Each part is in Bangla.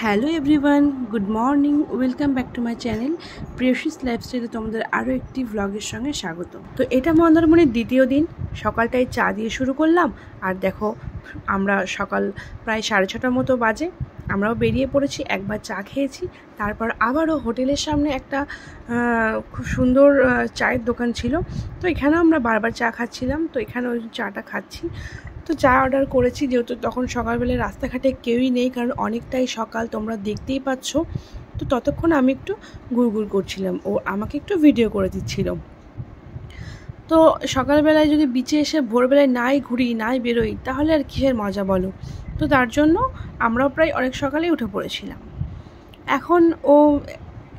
Hello everyone, good morning, welcome back to my channel Priyasis লাইফস্টাইলে তোমাদের আরও একটি ভ্লগের সঙ্গে স্বাগত। তো এটা মন্দারমণির দ্বিতীয় দিন। সকালটায় চা দিয়ে শুরু করলাম, আর দেখো আমরা সকাল প্রায় 6:30টার মতো বাজে আমরাও বেরিয়ে পড়েছি। একবার চা খেয়েছি, তারপর আবারও হোটেলের সামনে একটা খুব সুন্দর চায়ের দোকান ছিল, তো এখানেও আমরা বারবার চা খাচ্ছিলাম। তো এখানে ওই চাটা খাচ্ছি। তো চা অর্ডার করেছি, যেহেতু তখন সকালবেলায় রাস্তাঘাটে কেউই নেই, কারণ অনেকটাই সকাল, তোমরা দেখতেই পাচ্ছ। তো ততক্ষণ আমি একটু গুড়গুড় করছিলাম, ও আমাকে একটু ভিডিও করে দিচ্ছিল। তো সকালবেলায় যদি বিচে এসে ভোরবেলায় নাই ঘুরি নাই বেরোই, তাহলে আর কিসের মজা বলো। তো তার জন্য আমরাও প্রায় অনেক সকালেই উঠে পড়েছিলাম। এখন ও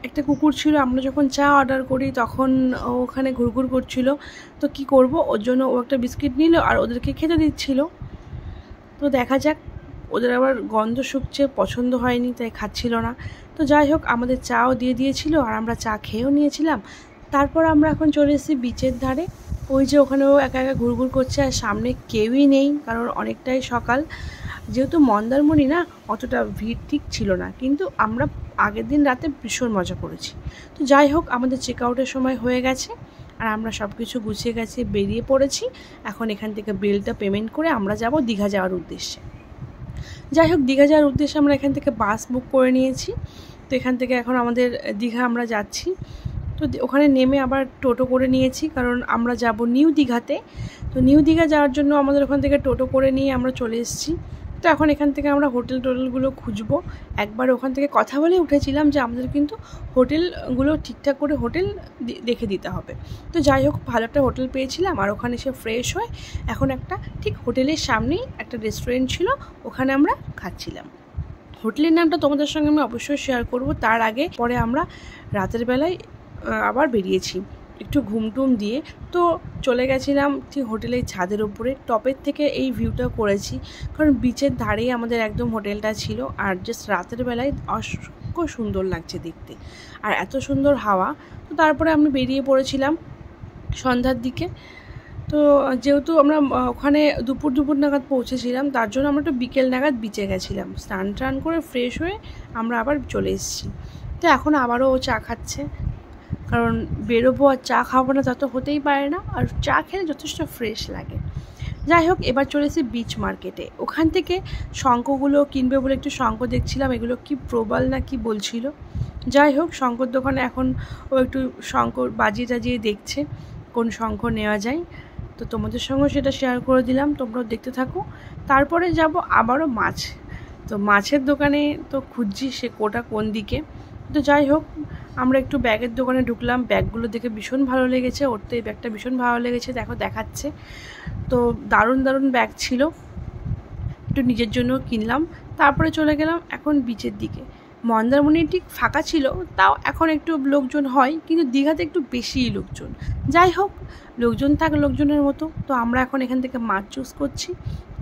একটা কুকুর ছিল, আমরা যখন চা অর্ডার করি তখন ও ওখানে ঘুরঘুর করছিল। তো কি করব, ওর জন্য ও একটা বিস্কিট নিল আর ওদেরকে খেতে দিচ্ছিল। তো দেখা যাক, ওদের আবার গন্ধ শুকছে, পছন্দ হয়নি, তাই খাচ্ছিল না। তো যাই হোক, আমাদের চাও দিয়ে দিয়েছিল আর আমরা চা খেয়েও নিয়েছিলাম। তারপর আমরা এখন চলে এসেছি বিচের ধারে। ওই যে ওখানেও একা একা ঘুরঘুর করছে, আর সামনে কেউই নেই, কারণ অনেকটাই সকাল। যেহেতু মন্দারমণি না, অতটা ভিড় ঠিক ছিল না, কিন্তু আমরা আগের দিন রাতে ভীষণ মজা করেছি। তো যাই হোক, আমাদের চেক আউটের সময় হয়ে গেছে আর আমরা সব কিছু গুছিয়ে গেছে বেরিয়ে পড়েছি। এখন এখান থেকে বিলটা পেমেন্ট করে আমরা যাব দীঘা যাওয়ার উদ্দেশ্যে। যাই হোক, দীঘা যাওয়ার উদ্দেশ্যে আমরা এখান থেকে বাস বুক করে নিয়েছি। তো এখান থেকে এখন আমাদের দীঘা আমরা যাচ্ছি। তো ওখানে নেমে আবার টোটো করে নিয়েছি, কারণ আমরা যাব নিউ দীঘাতে। তো নিউ দীঘা যাওয়ার জন্য আমাদের ওখান থেকে টোটো করে নিয়ে আমরা চলে এসেছি। তো এখন এখান থেকে আমরা হোটেলগুলো খুঁজবো। একবার ওখান থেকে কথা বলে উঠেছিলাম যে আমাদের কিন্তু হোটেলগুলো ঠিকঠাক করে হোটেল দেখে দিতে হবে। তো যাই হোক, ভালো একটা হোটেল পেয়েছিলাম, আর ওখানে এসে ফ্রেশ হয়ে এখন একটা ঠিক হোটেলের সামনেই একটা রেস্টুরেন্ট ছিল, ওখানে আমরা খাচ্ছিলাম। হোটেলের নামটা তোমাদের সঙ্গে আমি অবশ্যই শেয়ার করব। তার আগে পরে আমরা রাতের বেলায় আবার বেরিয়েছি একটু ঘুমটুম দিয়ে। তো চলে গেছিলাম ঠিক হোটেলের ছাদের উপরে, টপের থেকে এই ভিউটা করেছি, কারণ বিচের ধারেই আমাদের একদম হোটেলটা ছিল। আর জাস্ট রাতের বেলায় অসংখ্য সুন্দর লাগছে দেখতে, আর এত সুন্দর হাওয়া। তো তারপরে আমি বেরিয়ে পড়েছিলাম সন্ধ্যার দিকে। তো যেহেতু আমরা ওখানে দুপুর নাগাদ পৌঁছেছিলাম, তার জন্য আমরা একটু বিকেল নাগাদ বিচে গেছিলাম। স্নান করে ফ্রেশ হয়ে আমরা আবার চলে এসেছি। তো এখন আবারও ও চা খাচ্ছে, কারণ বেরোবো আর চা খাবো না তা তো হতেই পারে না, আর চা খেলে যথেষ্ট ফ্রেশ লাগে। যাই হোক, এবার চলে এসেছি বিচ মার্কেটে। ওখান থেকে শঙ্খগুলো কিনবে বলে একটু শঙ্খ দেখছিলাম, এগুলো কি প্রবাল না কি বলছিল। যাই হোক, শঙ্খর দোকানে এখন ও একটু শঙ্খ বাজিয়ে দেখছে কোন শঙ্খ নেওয়া যায়। তো তোমাদের সঙ্গে সেটা শেয়ার করে দিলাম, তোমরাও দেখতে থাকো। তারপরে যাব আবারও মাছ। তো মাছের দোকানে তো খুঁজছি সে কোটা কোন দিকে। তো যাই হোক, আমরা একটু ব্যাগের দোকানে ঢুকলাম। ব্যাগগুলো দেখে ভীষণ ভালো লেগেছে, ওর তো এই ব্যাগটা ভীষণ ভালো লেগেছে, দেখো দেখাচ্ছে। তো দারুণ ব্যাগ ছিল, একটু নিজের জন্য কিনলাম। তারপরে চলে গেলাম এখন বিচের দিকে। মন্দারমণি ঠিক ফাঁকা ছিল, তাও এখন একটু লোকজন হয়, কিন্তু দীঘাতে একটু বেশিই লোকজন। যাই হোক, লোকজন থাক লোকজনের মতো। তো আমরা এখন এখান থেকে মাছ চুজ করছি।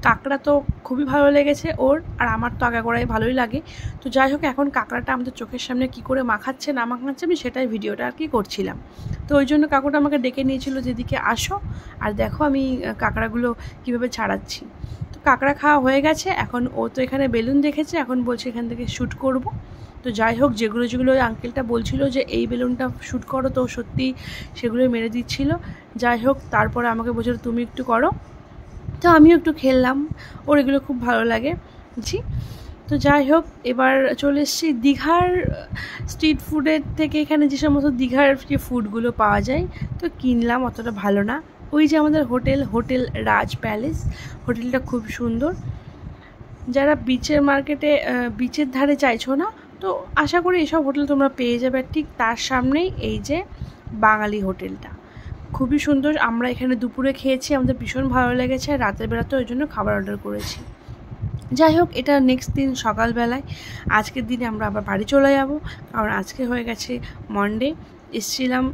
কাঁকড়া তো খুবই ভালো লেগেছে ওর, আর আমার তো আগাগোড়াই ভালোই লাগে। তো যাই হোক, এখন কাঁকড়াটা আমাদের চোখের সামনে কি করে মাখাচ্ছে না মাখাচ্ছে আমি সেটাই ভিডিওটা আর কি করছিলাম। তো ওই জন্য কাকুটা আমাকে ডেকে নিয়েছিল যেদিকে আসো আর দেখো আমি কাঁকড়াগুলো কীভাবে ছাড়াচ্ছি। তো কাঁকড়া খাওয়া হয়ে গেছে, এখন ও তো এখানে বেলুন দেখেছে, এখন বলছে এখান থেকে শ্যুট করব। তো যাই হোক, যেগুলো ওই আঙ্কেলটা বলছিল যে এই বেলুনটা শ্যুট করো, তো সত্যি সেগুলোই মেরে দিচ্ছিল। যাই হোক, তারপরে আমাকে বলছিল তুমি একটু করো। তো আমিও একটু খেললাম, ওর এগুলো খুব ভালো লাগে জি। তো যাই হোক, এবার চলে এসেছি দীঘার স্ট্রিট ফুডের থেকে। এখানে যে সমস্ত দীঘার যে ফুডগুলো পাওয়া যায়, তো কিনলাম, অতটা ভালো না। ওই যে আমাদের হোটেল রাজ প্যালেস, হোটেলটা খুব সুন্দর। যারা বিচের ধারে চাইছো না, তো আশা করি এইসব হোটেল তোমরা পেয়ে যাবে। ঠিক তার সামনেই এই যে বাঙালি হোটেলটা, খুবই সুন্দর। আমরা এখানে দুপুরে খেয়েছি, আমাদের ভীষণ ভালো লেগেছে, আর রাতের বেলাতে ওই জন্য খাবার অর্ডার করেছি। যাই হোক, এটা নেক্সট দিন সকালবেলায়। আজকের দিনে আমরা আবার বাড়ি চলে যাব, কারণ আজকে হয়ে গেছে মন্ডে। এসেছিলাম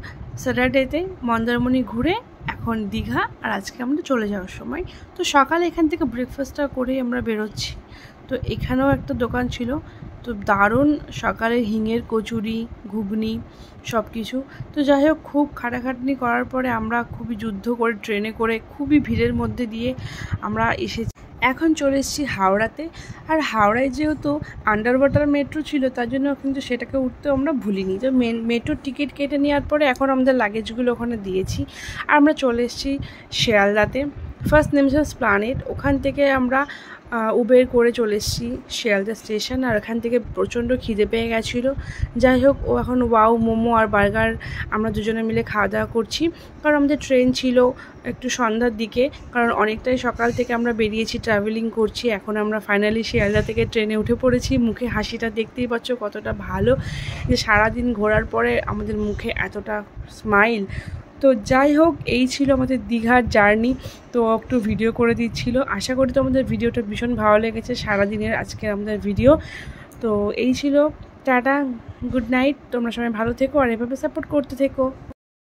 স্যাটারডেতে মন্দারমণি ঘুরে, এখন দীঘা, আর আজকে আমরা চলে যাওয়ার সময়। তো সকালে এখান থেকে ব্রেকফাস্টটা করেই আমরা বেরোচ্ছি। তো এখানেও একটা দোকান ছিল, তো দারুণ সকালের হিঙের কচুরি, ঘুগনি সব কিছু। তো যাই হোক, খুব খাটাখাটনি করার পরে আমরা খুবই যুদ্ধ করে ট্রেনে করে খুবই ভিড়ের মধ্যে দিয়ে আমরা এসেছি। এখন চলে এসেছি হাওড়াতে। আর হাওড়ায় যেহেতু আন্ডার ওয়াটার মেট্রো ছিল তার জন্য কিন্তু সেটাকে উঠতেও আমরা ভুলিনি। তো মেট্রোর টিকিট কেটে নেওয়ার পরে এখন আমাদের লাগেজগুলো ওখানে দিয়েছি আর আমরা চলে এসেছি শিয়ালদাতে। ফার্স্ট নেমেছে এসপ্ল্যানেড, ওখান থেকে আমরা উবের করে চলে এসেছি শিয়ালদা স্টেশন। আর ওখান থেকে প্রচণ্ড খিদে পেয়ে গেছিলো। যাই হোক, ও এখন ওয়াও মোমো আর বার্গার আমরা দুজনে মিলে খাওয়া দাওয়া করছি, কারণ আমাদের ট্রেন ছিল একটু সন্ধ্যার দিকে, কারণ অনেকটাই সকাল থেকে আমরা বেরিয়েছি, ট্রাভেলিং করছি। এখন আমরা ফাইনালি শিয়ালদা থেকে ট্রেনে উঠে পড়েছি। মুখে হাসিটা দেখতেই পাচ্ছ কতটা ভালো, যে সারাদিন ঘোরার পরে আমাদের মুখে এতটা স্মাইল। তো যাই হোক, এই ছিল আমাদের দীঘার জার্নি। তো একটু ভিডিও করে দিচ্ছিল। আশা করি তোমাদের ভিডিওটা ভীষণ ভালো লেগেছে, সারাদিনের আজকে আমাদের ভিডিও। তো এই ছিল, টাটা, গুড নাইট। তোমরা সবাই ভালো থেকো আর এভাবে সাপোর্ট করতে থেকো।